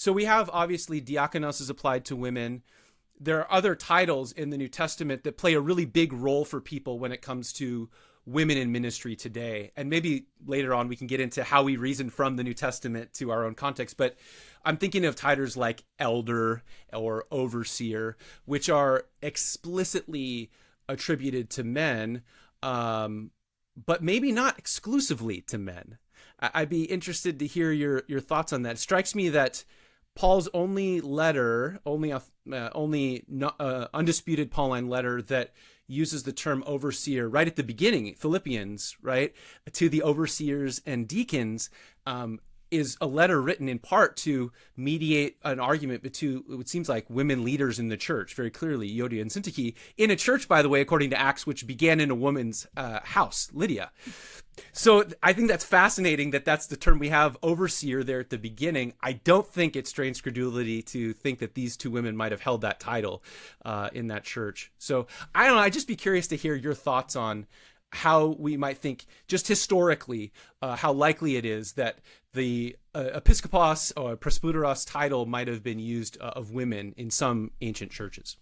So we have obviously diakonos is applied to women. There are other titles in the New Testament that play a really big role for people when it comes to women in ministry today. And maybe later on we can get into how we reason from the New Testament to our own context. But I'm thinking of titles like elder or overseer, which are explicitly attributed to men, but maybe not exclusively to men. I'd be interested to hear your thoughts on that. It strikes me that Paul's only letter, only undisputed Pauline letter that uses the term overseer right at the beginning, Philippians, right, to the overseers and deacons, is a letter written in part to mediate an argument between, it seems like, women leaders in the church, very clearly, Euodia and Syntyche, in a church, by the way, according to Acts, which began in a woman's house, Lydia. So I think that's fascinating that that's the term we have, overseer, there at the beginning. I don't think it strains credulity to think that these two women might have held that title in that church. So I don't know. I'd just be curious to hear your thoughts on how we might think, just historically, how likely it is that the episkopos or presbyteros title might have been used of women in some ancient churches.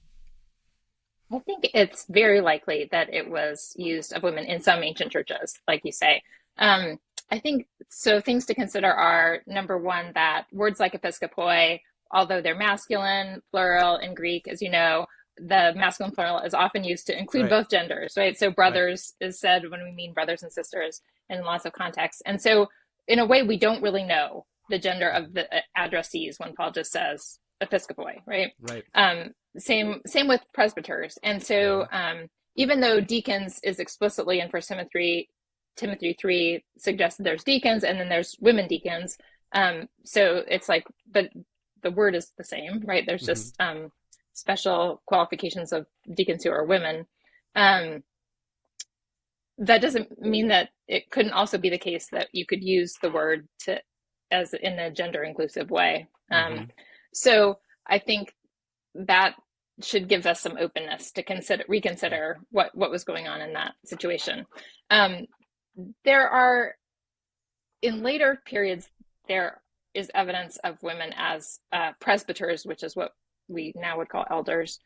I think it's very likely that it was used of women in some ancient churches, like you say. I think so. Things to consider are, number one, that words like episkopoi, although they're masculine, plural in Greek, as you know, the masculine plural is often used to include Right. both genders, right? So brothers Right. is said when we mean brothers and sisters in lots of contexts. And so in a way, we don't really know the gender of the addressees when Paul just says episkopoi, right? Right. Same with presbyters. And so even though deacons is explicitly in 1 Timothy 3 suggests there's deacons and then there's women deacons. So it's like, but the word is the same, right? There's just special qualifications of deacons who are women. That doesn't mean that it couldn't also be the case that you could use the word as in a gender inclusive way. So I think that should give us some openness to reconsider what was going on in that situation. There are, in later periods, there is evidence of women as presbyters, which is what we now would call elders,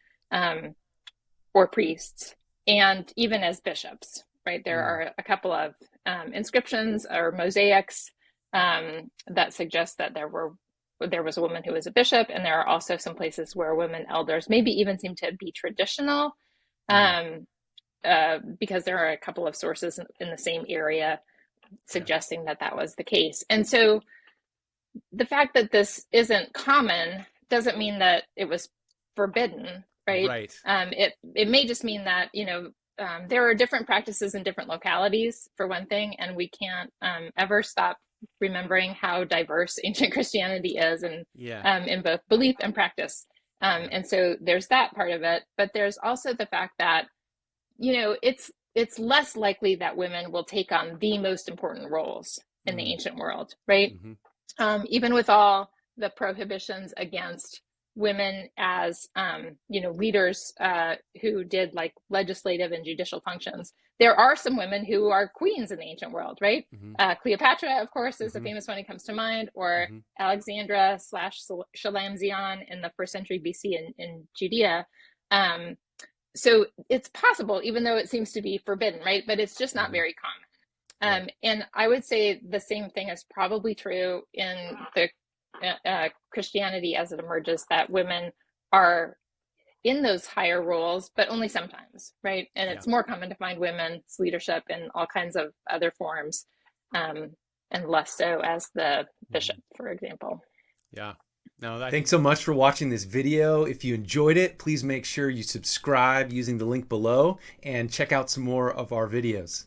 or priests, and even as bishops, right? There are a couple of inscriptions or mosaics that suggest that there was a woman who was a bishop, and there are also some places where women elders maybe even seem to be traditional, because there are a couple of sources in the same area suggesting that was the case. And so the fact that this isn't common doesn't mean that it was forbidden, right? Right. It may just mean that, there are different practices in different localities, for one thing, and we can't ever stop remembering how diverse ancient Christianity is, and in both belief and practice. And so there's that part of it, but there's also the fact that, it's less likely that women will take on the most important roles in the ancient world, right? Even with all the prohibitions against women as, leaders who did like legislative and judicial functions, there are some women who are queens in the ancient world, right? Cleopatra, of course, is the famous one that comes to mind, or Alexandra / Shalamzion in the 1st century BC in Judea. So it's possible, even though it seems to be forbidden, right? But it's just not very common. And I would say the same thing is probably true in the Christianity as it emerges, that women are in those higher roles, but only sometimes, right? And it's more common to find women's leadership in all kinds of other forms, and less so as the bishop, for example. Yeah. No, thanks so much for watching this video. If you enjoyed it, please make sure you subscribe using the link below and check out some more of our videos.